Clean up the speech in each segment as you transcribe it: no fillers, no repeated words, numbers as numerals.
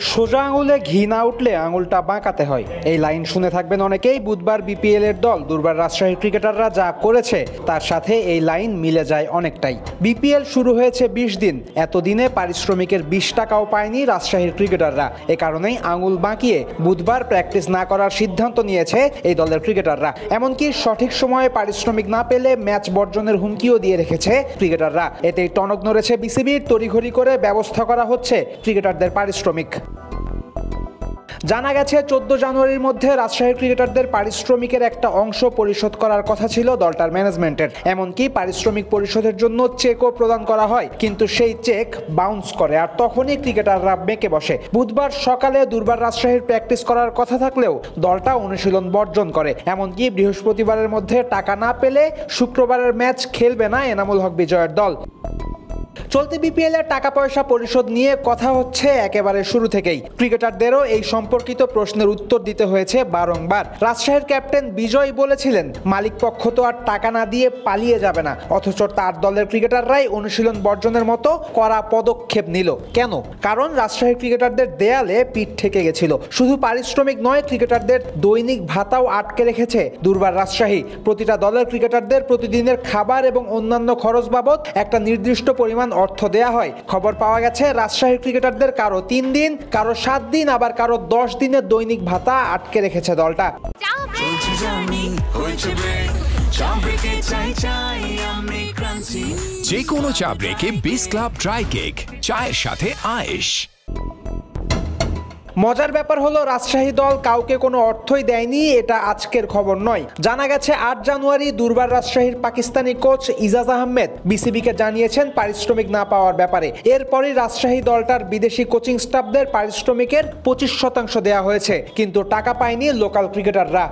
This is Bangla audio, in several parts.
সোজা আঙুলে ঘি না উঠলে আঙুলটা বাঁকাতে হয়, এই লাইন শুনে থাকবেন অনেকেই। বুধবার বিপিএল এর দল দুর্বার রাজশাহীর ক্রিকেটাররা যা করেছে তার সাথে এই লাইন মিলে যায় অনেকটাই। বিপিএল শুরু হয়েছে 20 দিন, এতদিনে পারিশ্রমিকের 20 টাকাও পায়নি রাজশাহীর ক্রিকেটাররা। এ কারণেই আঙুল বাঁকিয়ে বুধবার প্র্যাকটিস না করার সিদ্ধান্ত নিয়েছে এই দলের ক্রিকেটাররা। এমনকি সঠিক সময়ে পারিশ্রমিক না পেলে ম্যাচ বর্জনের হুমকিও দিয়ে রেখেছে ক্রিকেটাররা। এতেই টনক নড়েছে বিসিবির, তড়িঘড়ি করে ব্যবস্থা করা হচ্ছে ক্রিকেটারদের পারিশ্রমিক। জানা গেছে 14 জানুয়ারির মধ্যে রাজশাহীর ক্রিকেটারদের পারিশ্রমিকের একটা অংশ পরিশোধ করার কথা ছিল দলটার ম্যানেজমেন্টের। এমনকি পারিশ্রমিক পরিশোধের জন্য চেকও প্রদান করা হয়, কিন্তু সেই চেক বাউন্স করে, আর তখনই ক্রিকেটাররা বেঁকে বসে। বুধবার সকালে দুর্বার রাজশাহীর প্র্যাকটিস করার কথা থাকলেও দলটা অনুশীলন বর্জন করে। এমনকি বৃহস্পতিবারের মধ্যে টাকা না পেলে শুক্রবারের ম্যাচ খেলবে না এনামুল হক বিজয়ের দল। চলতি বিপিএল এর টাকা পয়সা পরিশোধ নিয়ে কথা হচ্ছে একেবারে শুরু থেকেই। ক্রিকেটারদেরও এই সম্পর্কিত প্রশ্নের উত্তর দিতে হয়েছে বারংবার। রাজশাহীর ক্যাপ্টেন বিজয় বলেছিলেন, মালিক পক্ষ তো আর টাকা না দিয়ে পালিয়ে যাবে না, অথচ তার দলের ক্রিকেটাররাই অনুশীলন বর্জনের মতো কড়া পদক্ষেপ নিল। কেন? কারণ রাজশাহীর ক্রিকেটারদের দেয়ালে পিঠ ঠেকে গেছিল। শুধু পারিশ্রমিক নয়, ক্রিকেটারদের দৈনিক ভাতাও আটকে রেখেছে দুর্বার রাজশাহী। প্রতিটা দলের ক্রিকেটারদের প্রতিদিনের খাবার এবং অন্যান্য খরচ বাবদ একটা নির্দিষ্ট পরিমাণ অর্থ দেয়া হয়। খবর পাওয়া গেছে রাজশাহীর ক্রিকেটারদের কারো 3 দিন, কারো 7 দিন, আবার কারো 10 দিনের দৈনিক ভাতা আটকে রেখেছে দলটা। যে কোনো চা ব্রেকে বিস ক্লাব ড্রাই কেক, চায়ের সাথে আয়েশ। মজার ব্যাপার হলো, রাজশাহী দল কাউকে কোনো অর্থই দেয়নি, এটা আজকের খবর নয়। জানা গেছে 8 জানুয়ারি দুর্বার রাজশাহীর পাকিস্তানি কোচ ইজাজ আহমেদ বিসিবিকে জানিয়েছেন পারিশ্রমিক না পাওয়ার ব্যাপারে। এরপরই রাজশাহী দলটার বিদেশি কোচিং স্টাফদের পারিশ্রমিকের 25% দেওয়া হয়েছে, কিন্তু টাকা পায়নি লোকাল ক্রিকেটাররা।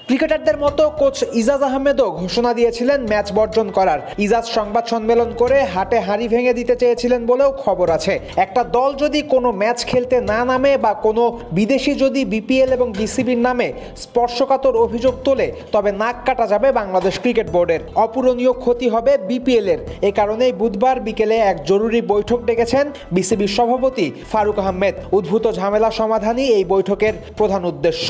ক্রিকেটারদের মতো কোচ ইজাজ আহমেদও ঘোষণা দিয়েছিলেন ম্যাচ বর্জন করার। ইজাজ সংবাদ সম্মেলন করে হাটে হাঁড়ি ভেঙে দিতে চেয়েছিলেন বলেও খবর আছে। একটা দল যদি কোনো ম্যাচ খেলতে না নামে বা কোনো বিদেশি যদি বিপিএল এবং বিসিবির নামে স্পর্শকাতর অভিযোগ তোলে, তবে নাক কাটা যাবে বাংলাদেশ ক্রিকেট বোর্ডের। অপূরণীয় ক্ষতি হবে বিপিএল এর। এ কারণেই বুধবার বিকেলে এক জরুরি বৈঠক ডেকেছেন বিসিবির সভাপতি ফারুক আহমেদ। উদ্ভূত ঝামেলা সমাধানই এই বৈঠকের প্রধান উদ্দেশ্য।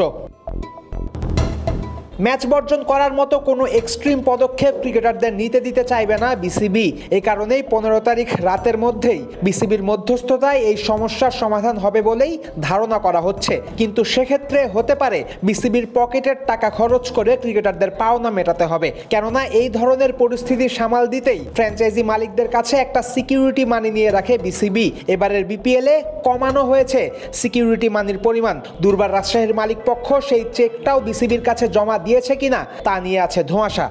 ম্যাচ বর্জন করার মতো কোনো এক্সট্রিম পদক্ষেপ ক্রিকেটারদের নিতে দিতে চাইবে না বিসিবি। এই কারণেই 15 তারিখ রাতের মধ্যেই বিসিবির মধ্যস্থতায় এই সমস্যার সমাধান হবে বলেই ধারণা করা হচ্ছে। কিন্তু সেক্ষেত্রে হতে পারে বিসিবির পকেটের টাকা খরচ করে ক্রিকেটারদের পাওনা মেটাতে হবে। কেননা এই ধরনের পরিস্থিতি সামাল দিতেই ফ্র্যাঞ্চাইজি মালিকদের কাছে একটা সিকিউরিটি মানি নিয়ে রাখে বিসিবি। এবারের বিপিএলে কমানো হয়েছে সিকিউরিটি মানির পরিমাণ। দুর্বার রাজশাহীর মালিক পক্ষ সেই চেকটাও বিসিবির কাছে জমা দিয়েছে কিনা তা নিয়ে আছে ধোঁয়াশা।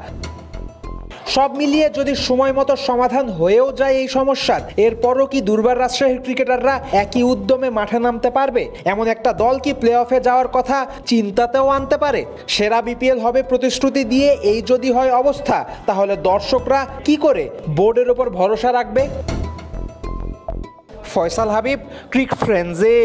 সব মিলিয়ে যদি সময় মতো সমাধান হয়েও যায় এই সমস্যার, এরপরও কি দুর্বার রাজশাহীর ক্রিকেটাররা একই উদ্যমে মাঠে নামতে পারবে? এমন একটা দল কি প্লে অফে যাওয়ার কথা চিন্তাতেও আনতে পারে? সেরা বিপিএল হবে প্রতিশ্রুতি দিয়ে এই যদি হয় অবস্থা, তাহলে দর্শকরা কি করে বোর্ডের ওপর ভরসা রাখবে? ফয়সাল হাবিব, ক্রিক ফ্রেন্ডসে।